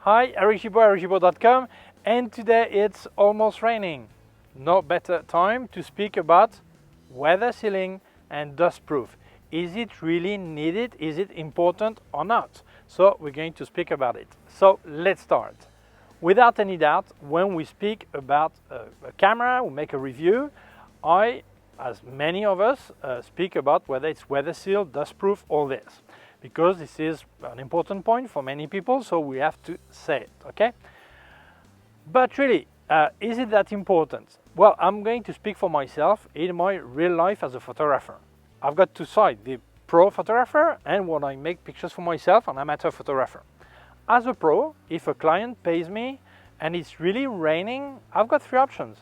Hi, Eric Gibaud, Gibaud.com, and today it's almost raining. No better time to speak about weather sealing and dust proof. Is it really needed? Is it important or not? So we're going to speak about it. So let's start. Without any doubt, when we speak about a camera, we make a review, as many of us, speak about whether it's weather sealed, dust proof, all this. Because this is an important point for many people, so we have to say it, okay? But really, is it that important? Well, I'm going to speak for myself in my real life as a photographer. I've got two sides, the pro photographer and when I make pictures for myself, an amateur photographer. As a pro, if a client pays me and it's really raining, I've got three options.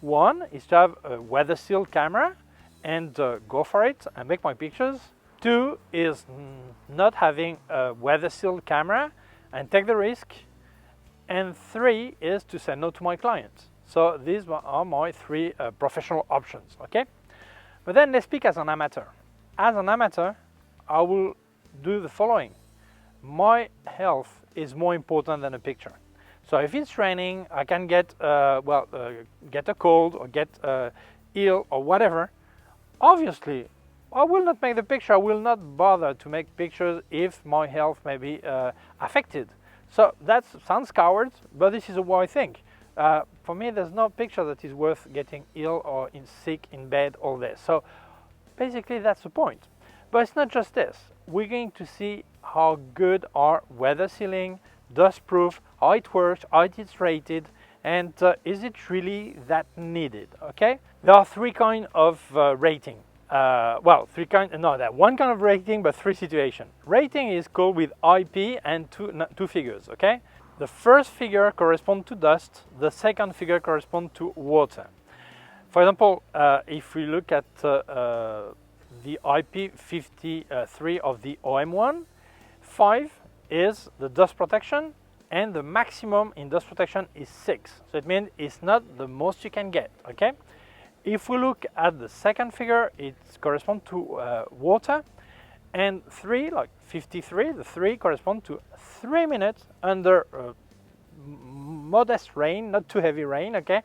One is to have a weather sealed camera and go for it and make my pictures. Two is not having a weather sealed camera and take the risk. And three is to say no to my clients. So these are my three professional options, okay? But then let's speak as an amateur. As an amateur, I will do the following. My health is more important than a picture. So if it's raining, I can get a cold or get ill or whatever. Obviously, I will not make the picture. I will not bother to make pictures if my health may be affected. So that sounds coward, but this is what I think. For me, there's no picture that is worth getting ill or sick in bed, all this. So basically, that's the point. But it's not just this. We're going to see how good are weather sealing, dust proof, how it works, how it is rated, and is it really that needed, okay? There are three kinds of rating. One kind of rating, but three situations. Rating is called with IP and two figures, okay? The first figure corresponds to dust, the second figure corresponds to water. For example, if we look at the IP53 of the OM1, 5 is the dust protection, and the maximum in dust protection is 6. So it means it's not the most you can get, okay? If we look at the second figure, it corresponds to water, and 3, like 53, the 3 corresponds to 3 minutes under modest rain, not too heavy rain, okay,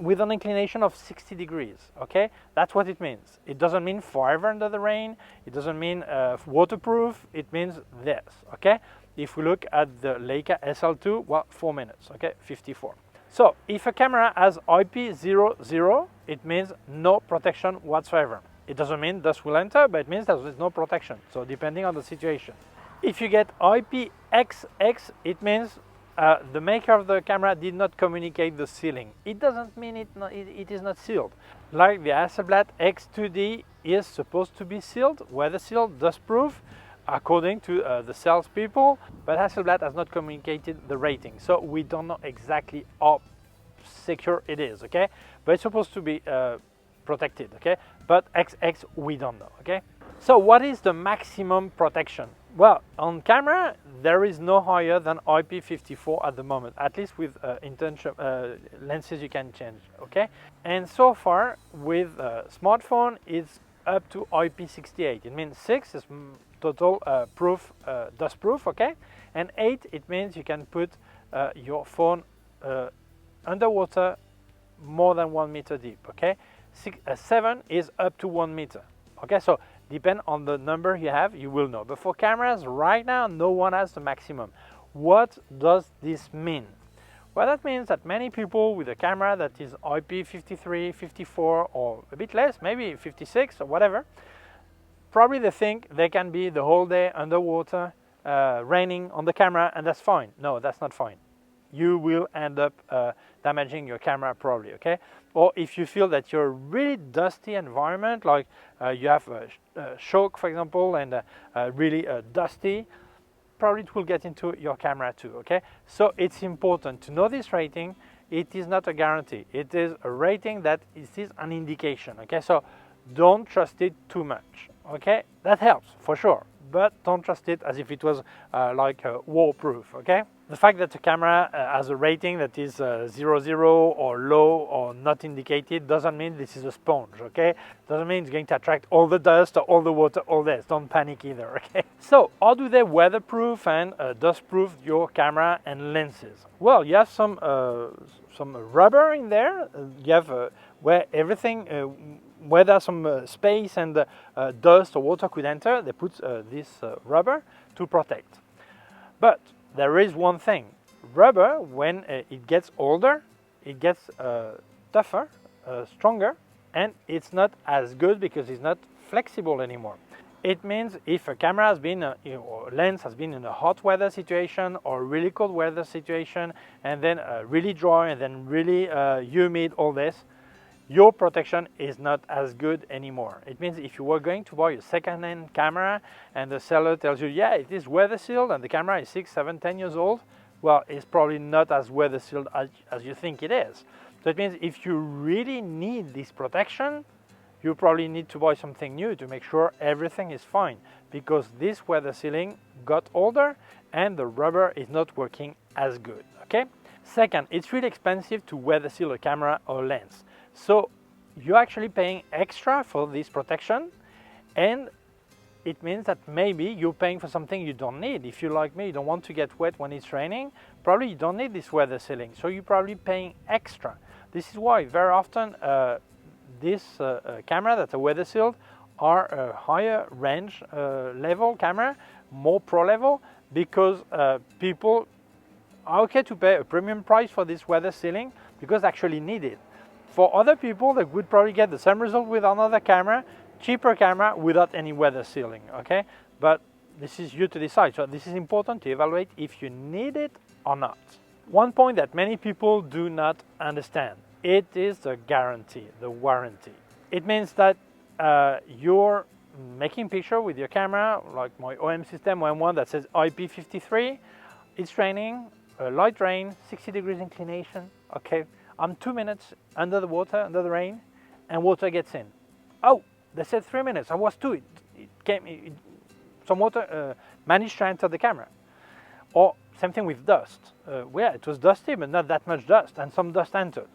with an inclination of 60 degrees, okay? That's what it means. It doesn't mean forever under the rain, it doesn't mean waterproof, it means this, okay? If we look at the Leica SL2, well, 4 minutes, okay, 54. So, if a camera has IP00, it means no protection whatsoever. It doesn't mean dust will enter, but it means there is no protection, so depending on the situation. If you get IPXX, it means the maker of the camera did not communicate the sealing. It doesn't mean it is not sealed. Like the Hasselblad X2D is supposed to be sealed, weather sealed, dust proof, according to the salespeople, but Hasselblad has not communicated the rating, so we don't know exactly how secure it is, okay? But it's supposed to be protected, okay? But XX, we don't know, okay? So what is the maximum protection? Well, on camera, there is no higher than IP54 at the moment, at least with lenses you can change, okay? And so far, with smartphone, it's up to IP68. It means 6 is total dust proof, okay? And 8, it means you can put your phone underwater more than 1 meter deep, okay? 7 is up to 1 meter, okay? So depend on the number you have, you will know. But for cameras, right now, no one has the maximum. What does this mean? Well, that means that many people with a camera that is IP53, 54, or a bit less, maybe 56 or whatever, probably they think they can be the whole day underwater, raining on the camera, and that's fine. No, that's not fine. You will end up damaging your camera probably, okay? Or if you feel that you're a really dusty environment, like you have a choke, for example, and really dusty, probably it will get into your camera too, okay? So it's important to know this rating. It is not a guarantee. It is a rating that is an indication, okay? So don't trust it too much, okay? That helps, for sure. but don't trust it as if it was like waterproof, okay? The fact that the camera has a rating that is 00 or low or not indicated doesn't mean this is a sponge, okay? Doesn't mean it's going to attract all the dust or all the water, all this. Don't panic either, okay? So how do they weatherproof and dustproof your camera and lenses? Well, you have some rubber in there. You have where everything, where there's some space and dust or water could enter, they put this rubber to protect. But there is one thing. Rubber, when it gets older, it gets tougher, stronger, and it's not as good because it's not flexible anymore. It means if a camera has been, or lens has been in a hot weather situation or really cold weather situation, and then really dry and then really humid, all this, your protection is not as good anymore. It means if you were going to buy a second-hand camera and the seller tells you, yeah, it is weather sealed and the camera is 6, 7, 10 years old, well, it's probably not as weather sealed as you think it is. So it means if you really need this protection, you probably need to buy something new to make sure everything is fine, because this weather sealing got older and the rubber is not working as good, okay? Second, it's really expensive to weather seal a camera or lens. So you're actually paying extra for this protection, and it means that maybe you're paying for something you don't need. If you're like me, you don't want to get wet when it's raining, probably you don't need this weather sealing, so you're probably paying extra. This is why very often this camera that are weather sealed are a higher range level camera, more pro level, because people are okay to pay a premium price for this weather sealing because they actually need it. For other people, they would probably get the same result with another camera, cheaper camera without any weather sealing, okay? But this is you to decide. So this is important to evaluate if you need it or not. One point that many people do not understand, it is the guarantee, the warranty. It means that you're making picture with your camera, like my OM system, OM1 that says IP53, it's raining, light rain, 60 degrees inclination, okay? I'm 2 minutes under the water, under the rain, and water gets in. Oh, they said 3 minutes. I was 2. Some water managed to enter the camera. Or same thing with dust. Yeah, it was dusty, but not that much dust, and some dust entered.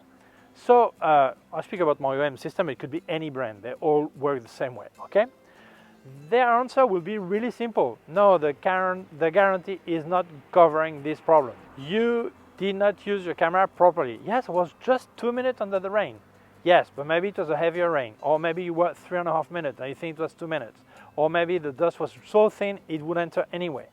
So I speak about my OM system. It could be any brand. They all work the same way. Okay. Their answer will be really simple. No, the guarantee is not covering this problem. You did not use your camera properly. Yes, it was just 2 minutes under the rain. Yes, but maybe it was a heavier rain, or maybe you were 3.5 minutes and you think it was 2 minutes, or maybe the dust was so thin it would enter anyway.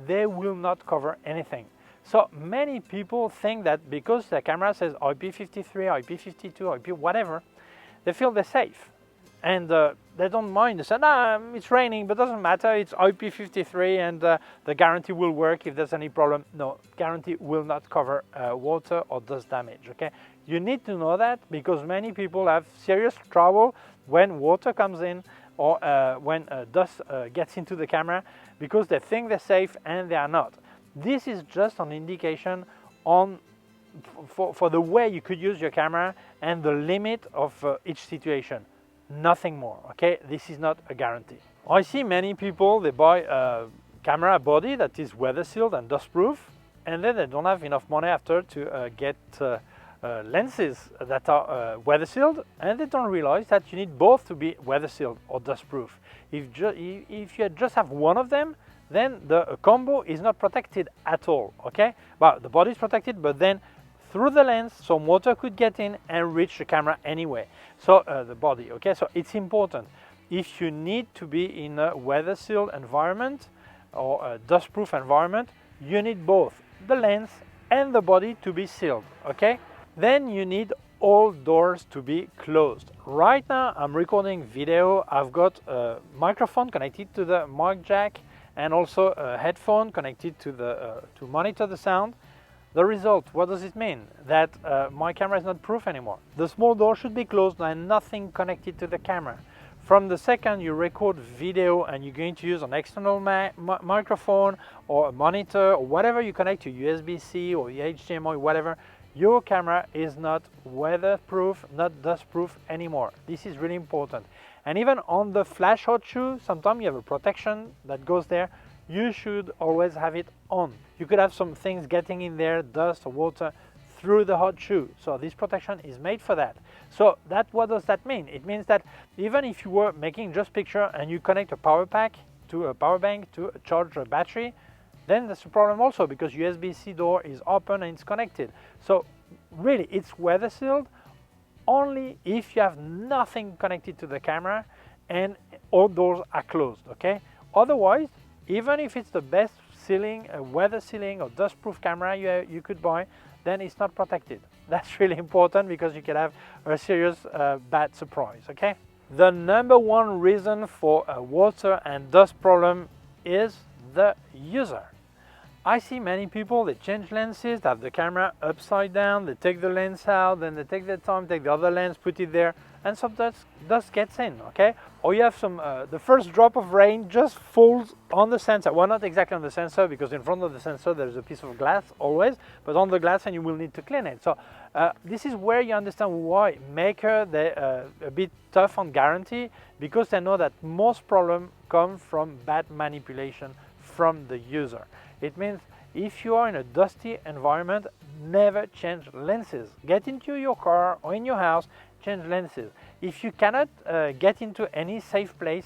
They will not cover anything. So many people think that because the camera says IP53, IP52, IP whatever, they feel they're safe. And they don't mind. They say, nah, it's raining, but it doesn't matter. It's IP53 and the guarantee will work if there's any problem. No, guarantee will not cover water or dust damage, okay? You need to know that because many people have serious trouble when water comes in or when dust gets into the camera because they think they're safe and they are not. This is just an indication on for the way you could use your camera and the limit of each situation. Nothing more, okay? This is not a guarantee. I see many people, they buy a camera body that is weather sealed and dust proof, and then they don't have enough money after to get lenses that are weather sealed, and they don't realize that you need both to be weather sealed or dust proof. If you just have one of them, then the combo is not protected at all, okay? Well, the body is protected, but then through the lens, some water could get in and reach the camera anyway. So the body, okay? So it's important. If you need to be in a weather sealed environment or a dust proof environment, you need both the lens and the body to be sealed, okay? Then you need all doors to be closed. Right now I'm recording video. I've got a microphone connected to the mic jack and also a headphone connected to the to monitor the sound. The result, what does it mean? That my camera is not proof anymore. The small door should be closed and nothing connected to the camera. From the second you record video and you're going to use an external microphone or a monitor or whatever you connect to USB-C or HDMI, whatever, your camera is not weatherproof, not dustproof anymore. This is really important. And even on the flash hot shoe, sometimes you have a protection that goes there. You should always have it on. You could have some things getting in there, dust or water, through the hot shoe. So this protection is made for that. So what does that mean? It means that even if you were making just picture and you connect a power pack to a power bank to charge a battery, then that's a problem also, because USB-C door is open and it's connected. So really, it's weather sealed only if you have nothing connected to the camera and all doors are closed, okay? Otherwise, even if it's the best sealing, weather sealing or dust proof camera you could buy, then it's not protected. That's really important, because you can have a serious bad surprise, okay? The number one reason for a water and dust problem is the user. I see many people, they change lenses, they have the camera upside down, they take the lens out, then they take their time, take the other lens, put it there, and some dust gets in, okay? Or you have some, the first drop of rain just falls on the sensor. Well, not exactly on the sensor, because in front of the sensor there's a piece of glass always, but on the glass, and you will need to clean it. So this is where you understand why maker, they're a bit tough on guarantee, because they know that most problems come from bad manipulation from the user. It means if you are in a dusty environment, never change lenses. Get into your car or in your house, change lenses. If you cannot get into any safe place,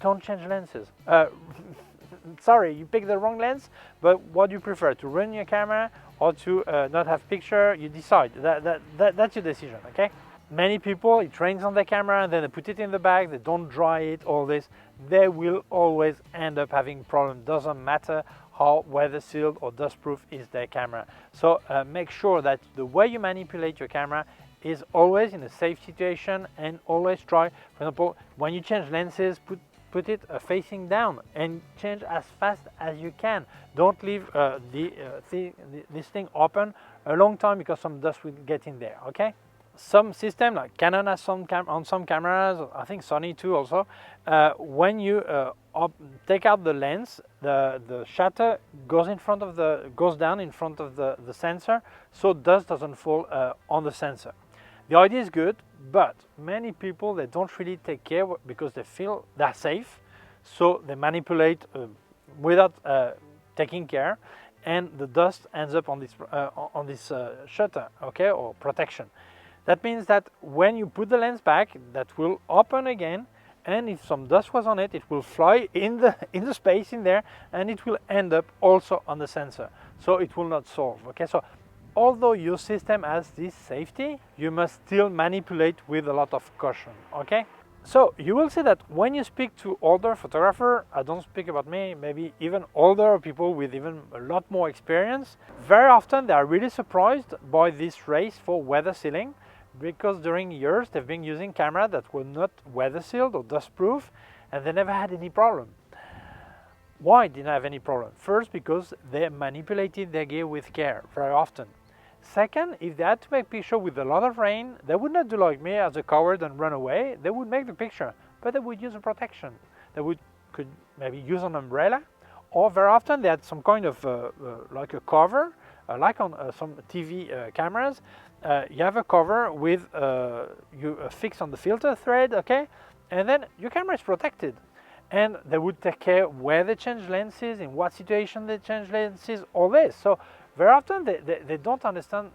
don't change lenses. Sorry, you picked the wrong lens, but what do you prefer, to run your camera or to not have picture? You decide. That's your decision, okay? Many people, it rains on their camera and then they put it in the bag, they don't dry it, all this. They will always end up having problems. Doesn't matter how weather sealed or dust proof is their camera. So make sure that the way you manipulate your camera is always in a safe situation, and always try, for example, when you change lenses, put it facing down and change as fast as you can. Don't leave this thing open a long time, because some dust will get in there, okay? Some system like Canon has on some cameras, I think Sony too also, when you take out the lens, the shutter goes down in front of the sensor, so dust doesn't fall on the sensor. The idea is good, but many people, they don't really take care, because they feel they're safe, so they manipulate without taking care, and the dust ends up on this shutter, okay, or protection. That means that when you put the lens back, that will open again, and if some dust was on it, it will fly in the space in there, and it will end up also on the sensor. So it will not solve, okay? So although your system has this safety, you must still manipulate with a lot of caution, okay? So you will see that when you speak to older photographer, I don't speak about me, maybe even older people with even a lot more experience, very often they are really surprised by this race for weather sealing, because during years they've been using cameras that were not weather sealed or dust proof, and they never had any problem. Why didn't I have any problem? First, because they manipulated their gear with care very often. Second, if they had to make picture with a lot of rain, they would not do like me as a coward and run away. They would make the picture, but they would use a protection. They could maybe use an umbrella, or very often they had some kind of like a cover, like on some TV cameras. You have a cover with you fix on the filter thread, okay, and then your camera is protected. And they would take care where they change lenses, in what situation they change lenses, all this. So very often they don't understand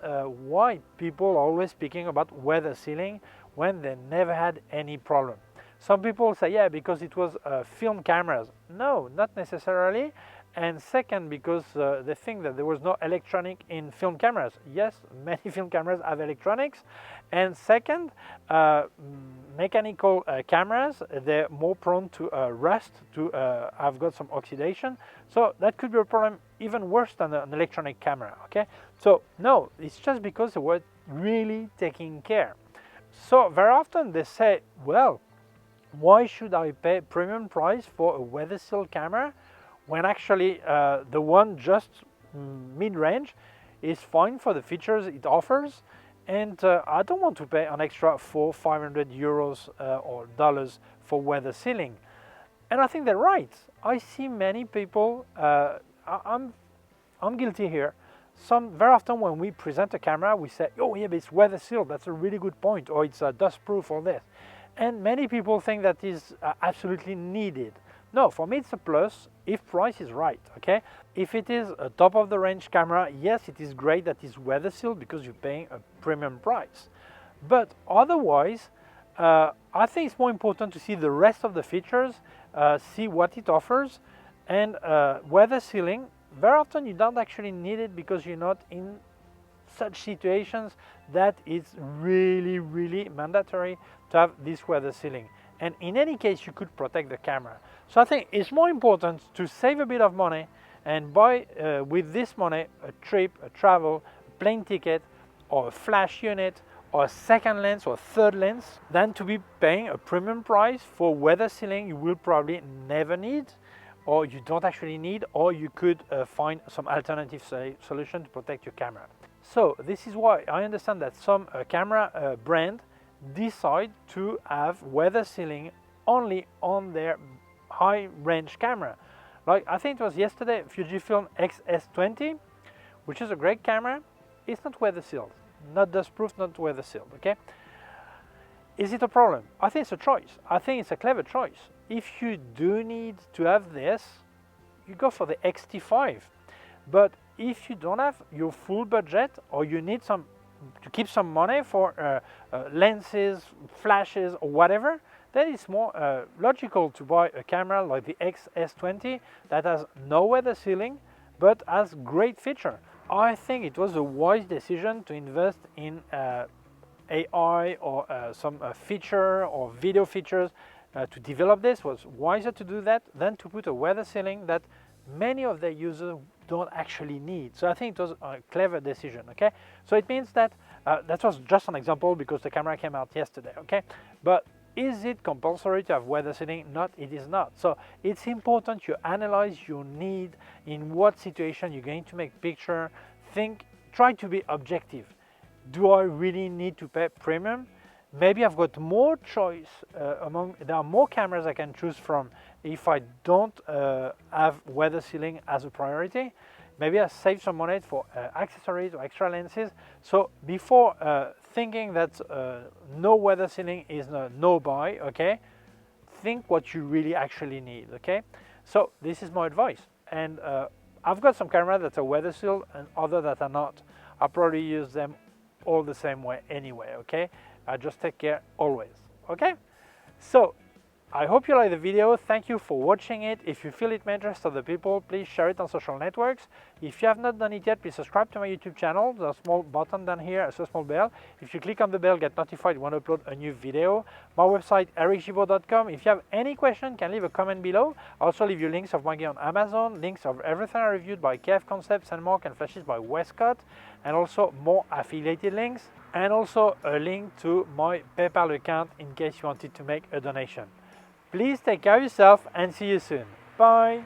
why people are always speaking about weather sealing when they never had any problem. Some people say, yeah, because it was film cameras. No, not necessarily. And second, because they think that there was no electronic in film cameras. Yes, many film cameras have electronics. And second, mechanical cameras, they're more prone to rust, to have got some oxidation. So that could be a problem even worse than an electronic camera, okay? So no, it's just because they were really taking care. So very often they say, well, why should I pay premium price for a weather sealed camera when actually the one just mid-range is fine for the features it offers, and I don't want to pay an extra 400-500 euros or dollars for weather sealing. And I think they're right. I see many people, I'm guilty here. Very often when we present a camera, we say, oh yeah, but it's weather sealed, that's a really good point, or it's dust proof or this. And many people think that is absolutely needed. No, for me it's a plus if price is right, okay? If it is a top of the range camera, yes, it is great that it's weather sealed because you're paying a premium price. But otherwise, I think it's more important to see the rest of the features, see what it offers, and weather sealing, very often you don't actually need it because you're not in such situations that it's really mandatory to have this weather sealing. And in any case, you could protect the camera. So I think it's more important to save a bit of money and buy with this money a trip, a travel, a plane ticket, or a flash unit, or a second lens or third lens, than to be paying a premium price for weather sealing you will probably never need, or you don't actually need, or you could find some alternative solution to protect your camera. So this is why I understand that some camera brand decide to have weather sealing only on their high range camera. Like I think it was yesterday, Fujifilm X-S20, which is a great camera. It's not weather sealed, not dust proof, not weather sealed, okay? Is it a problem? I think it's a choice. I think it's a clever choice. If you do need to have this, you go for the X-T5. But if you don't have your full budget, or you need to keep some money for lenses, flashes, or whatever, then it's more logical to buy a camera like the X-S20 that has no weather sealing, but has great feature. I think it was a wise decision to invest in AI or some feature or video features to develop this. Was wiser to do that than to put a weather sealing that many of their users don't actually need. So I think it was a clever decision, okay? So it means that, that was just an example because the camera came out yesterday, okay? But is it compulsory to have weather sealing? Not, it is not. So it's important you analyze your need, in what situation you're going to make picture, try to be objective. Do I really need to pay premium? Maybe I've got more choice there are more cameras I can choose from if I don't have weather sealing as a priority. Maybe I save some money for accessories or extra lenses. So before thinking that no weather sealing is a no buy, okay, think what you really actually need, okay? So this is my advice. And I've got some cameras that are weather sealed and other that are not. I probably use them all the same way anyway, okay? I just take care always, okay? So I hope you like the video. Thank you for watching it. If you feel it may interest other people, please share it on social networks. If you have not done it yet, please subscribe to my YouTube channel. There's a small button down here, a small bell. If you click on the bell, get notified when I upload a new video. My website, ericgibaud.com. If you have any question, can leave a comment below. I also leave you links of my gear on Amazon, links of everything I reviewed by K&F Concept, Sandmarc, and Flashes by Westcott, and also more affiliated links, and also a link to my PayPal account in case you wanted to make a donation. Please take care of yourself and see you soon. Bye.